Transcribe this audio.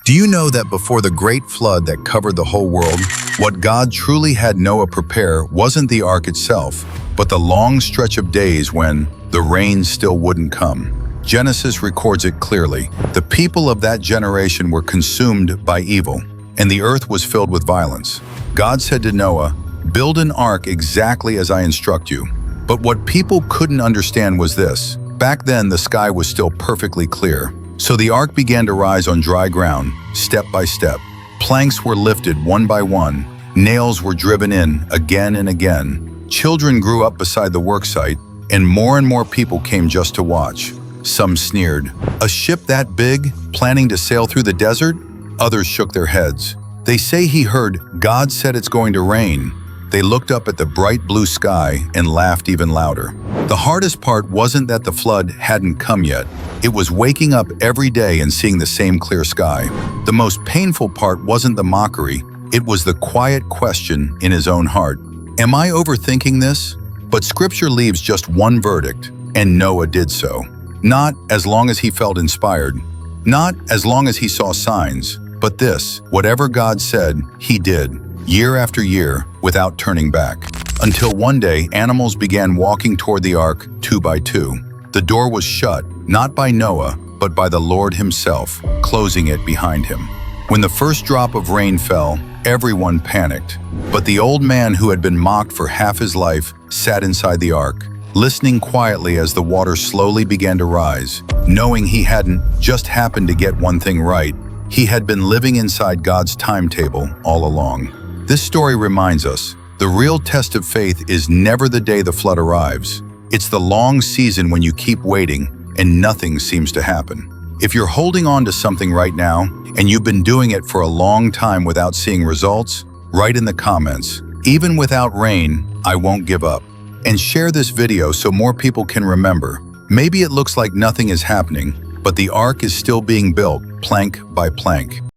Do you know that before the great flood that covered the whole world, what God truly had Noah prepare wasn't the ark itself, but the long stretch of days when the rain still wouldn't come? Genesis records it clearly. The people of that generation were consumed by evil, and the earth was filled with violence. God said to Noah, "Build an ark exactly as I instruct you." But what people couldn't understand was this. Back then, the sky was still perfectly clear. So the ark began to rise on dry ground, step by step. Planks were lifted one by one. Nails were driven in again and again. Children grew up beside the worksite, and more people came just to watch. Some sneered. "A ship that big, planning to sail through the desert?" Others shook their heads. "They say he heard God said it's going to rain." They looked up at the bright blue sky and laughed even louder. The hardest part wasn't that the flood hadn't come yet. It was waking up every day and seeing the same clear sky. The most painful part wasn't the mockery. It was the quiet question in his own heart. Am I overthinking this? But Scripture leaves just one verdict, and Noah did so. Not as long as he felt inspired. Not as long as he saw signs. But this, whatever God said, he did. Year after year, without turning back. Until one day, animals began walking toward the ark, 2 by 2. The door was shut, not by Noah, but by the Lord himself, closing it behind him. When the first drop of rain fell, everyone panicked. But the old man who had been mocked for half his life sat inside the ark, listening quietly as the water slowly began to rise. Knowing he hadn't just happened to get one thing right, he had been living inside God's timetable all along. This story reminds us, the real test of faith is never the day the flood arrives. It's the long season when you keep waiting and nothing seems to happen. If you're holding on to something right now and you've been doing it for a long time without seeing results, write in the comments, "Even without rain, I won't give up." And share this video so more people can remember. Maybe it looks like nothing is happening, but the ark is still being built, plank by plank.